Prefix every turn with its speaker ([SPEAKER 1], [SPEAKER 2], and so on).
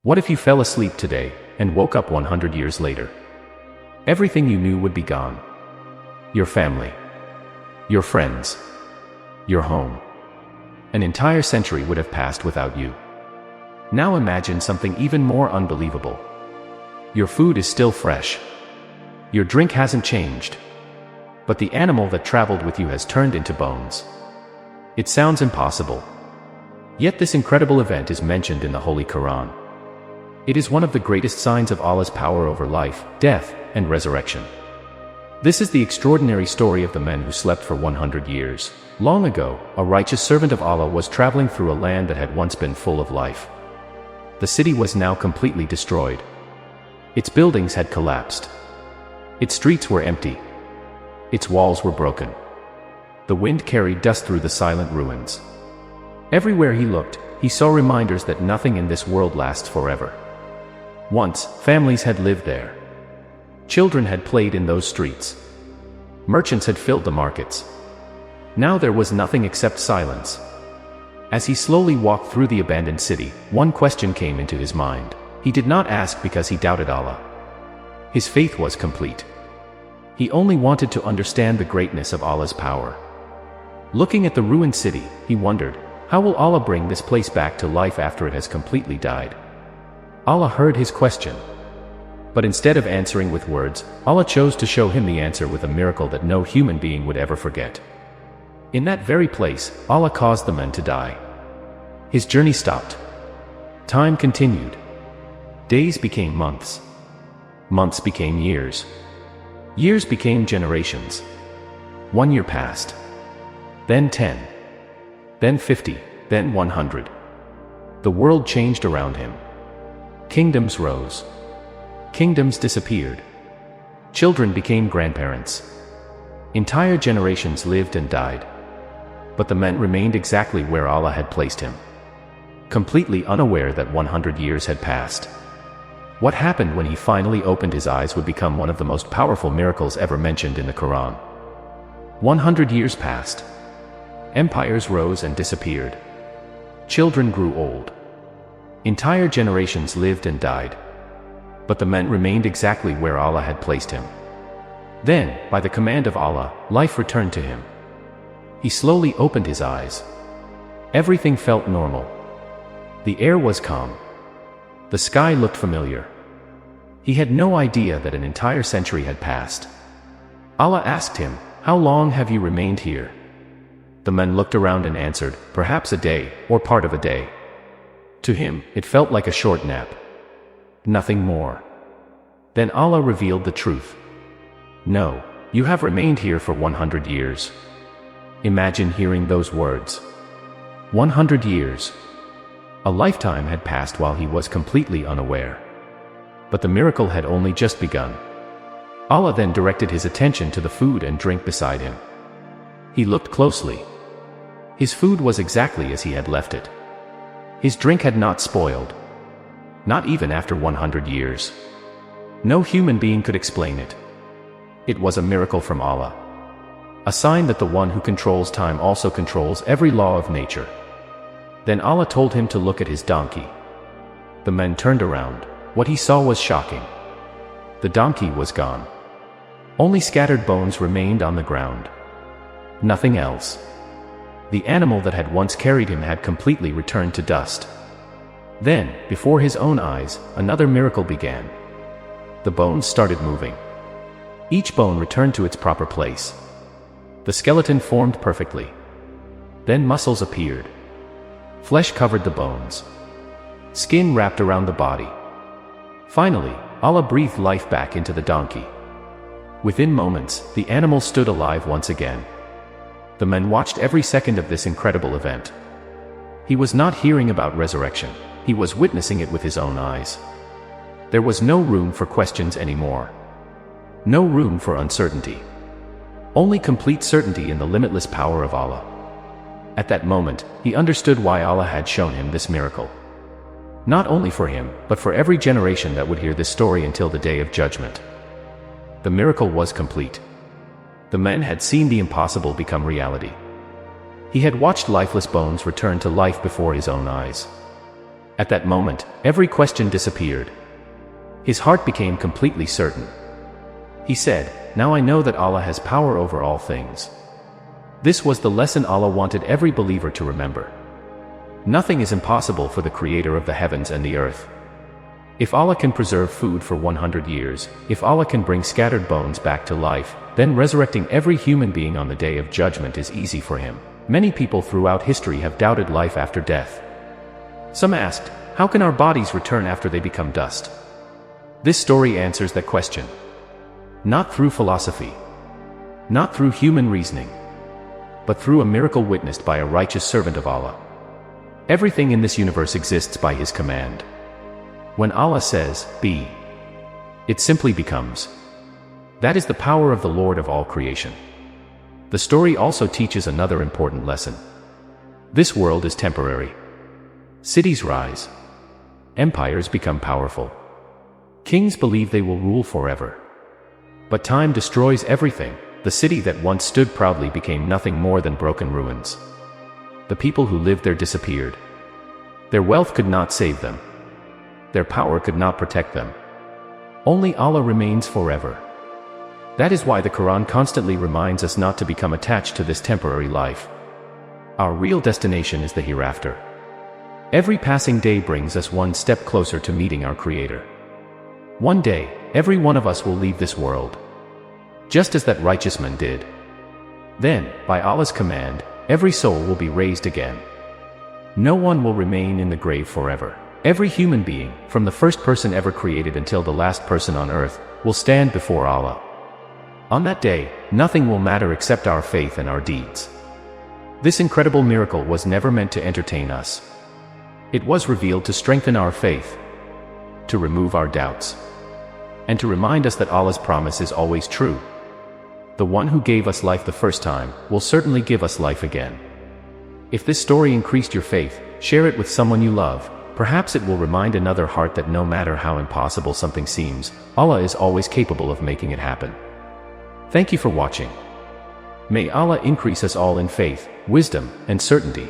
[SPEAKER 1] What if you fell asleep today and woke up 100 years later? Everything you knew would be gone. Your family, your friends, your home. An entire century would have passed without you. Now imagine something even more unbelievable. Your food is still fresh. Your drink hasn't changed. But the animal that traveled with you has turned into bones. It sounds impossible. Yet this incredible event is mentioned in the Holy Qur'an. It is one of the greatest signs of Allah's power over life, death, and resurrection. This is the extraordinary story of the men who slept for 100 years. Long ago, a righteous servant of Allah was traveling through a land that had once been full of life. The city was now completely destroyed. Its buildings had collapsed. Its streets were empty. Its walls were broken. The wind carried dust through the silent ruins. Everywhere he looked, he saw reminders that nothing in this world lasts forever. Once, families had lived there. Children had played in those streets. Merchants had filled the markets. Now there was nothing except silence. As he slowly walked through the abandoned city, one question came into his mind. He did not ask because he doubted Allah. His faith was complete. He only wanted to understand the greatness of Allah's power. Looking at the ruined city, he wondered, how will Allah bring this place back to life after it has completely died? Allah heard his question. But instead of answering with words, Allah chose to show him the answer with a miracle that no human being would ever forget. In that very place, Allah caused the men to die. His journey stopped. Time continued. Days became months. Months became years. Years became generations. 1 year passed. Then 10. Then 50. Then 100. The world changed around him. Kingdoms rose. Kingdoms disappeared. Children became grandparents. Entire generations lived and died. But the man remained exactly where Allah had placed him. Completely unaware that 100 years had passed. What happened when he finally opened his eyes would become one of the most powerful miracles ever mentioned in the Quran. 100 years passed. Empires rose and disappeared. Children grew old. Entire generations lived and died. But the man remained exactly where Allah had placed him. Then, by the command of Allah, life returned to him. He slowly opened his eyes. Everything felt normal. The air was calm. The sky looked familiar. He had no idea that an entire century had passed. Allah asked him, "How long have you remained here?" The man looked around and answered, "Perhaps a day, or part of a day." To him, it felt like a short nap. Nothing more. Then Allah revealed the truth. "No, you have remained here for 100 years. Imagine hearing those words. 100 years. A lifetime had passed while he was completely unaware. But the miracle had only just begun. Allah then directed his attention to the food and drink beside him. He looked closely. His food was exactly as he had left it. His drink had not spoiled. Not even after 100 years. No human being could explain it. It was a miracle from Allah. A sign that the one who controls time also controls every law of nature. Then Allah told him to look at his donkey. The man turned around. What he saw was shocking. The donkey was gone. Only scattered bones remained on the ground. Nothing else. The animal that had once carried him had completely returned to dust. Then, before his own eyes, another miracle began. The bones started moving. Each bone returned to its proper place. The skeleton formed perfectly. Then muscles appeared. Flesh covered the bones. Skin wrapped around the body. Finally, Allah breathed life back into the donkey. Within moments, the animal stood alive once again. The man watched every second of this incredible event. He was not hearing about resurrection. He was witnessing it with his own eyes. There was no room for questions anymore. No room for uncertainty. Only complete certainty in the limitless power of Allah. At that moment, he understood why Allah had shown him this miracle. Not only for him, but for every generation that would hear this story until the day of judgment. The miracle was complete. The man had seen the impossible become reality. He had watched lifeless bones return to life before his own eyes. At that moment, every question disappeared. His heart became completely certain. He said, "Now I know that Allah has power over all things." This was the lesson Allah wanted every believer to remember. Nothing is impossible for the Creator of the heavens and the earth. If Allah can preserve food for 100 years, if Allah can bring scattered bones back to life, then resurrecting every human being on the Day of Judgment is easy for Him. Many people throughout history have doubted life after death. Some asked, how can our bodies return after they become dust? This story answers that question. Not through philosophy, not through human reasoning, but through a miracle witnessed by a righteous servant of Allah. Everything in this universe exists by His command. When Allah says, "Be," it simply becomes. That is the power of the Lord of all creation. The story also teaches another important lesson. This world is temporary. Cities rise. Empires become powerful. Kings believe they will rule forever. But time destroys everything. The city that once stood proudly became nothing more than broken ruins. The people who lived there disappeared. Their wealth could not save them. Their power could not protect them. Only Allah remains forever. That is why the Quran constantly reminds us not to become attached to this temporary life. Our real destination is the hereafter. Every passing day brings us one step closer to meeting our Creator. One day, every one of us will leave this world, just as that righteous man did. Then, by Allah's command, every soul will be raised again. No one will remain in the grave forever. Every human being, from the first person ever created until the last person on earth, will stand before Allah. On that day, nothing will matter except our faith and our deeds. This incredible miracle was never meant to entertain us. It was revealed to strengthen our faith, to remove our doubts, and to remind us that Allah's promise is always true. The one who gave us life the first time will certainly give us life again. If this story increased your faith, share it with someone you love. Perhaps it will remind another heart that no matter how impossible something seems, Allah is always capable of making it happen. Thank you for watching. May Allah increase us all in faith, wisdom, and certainty.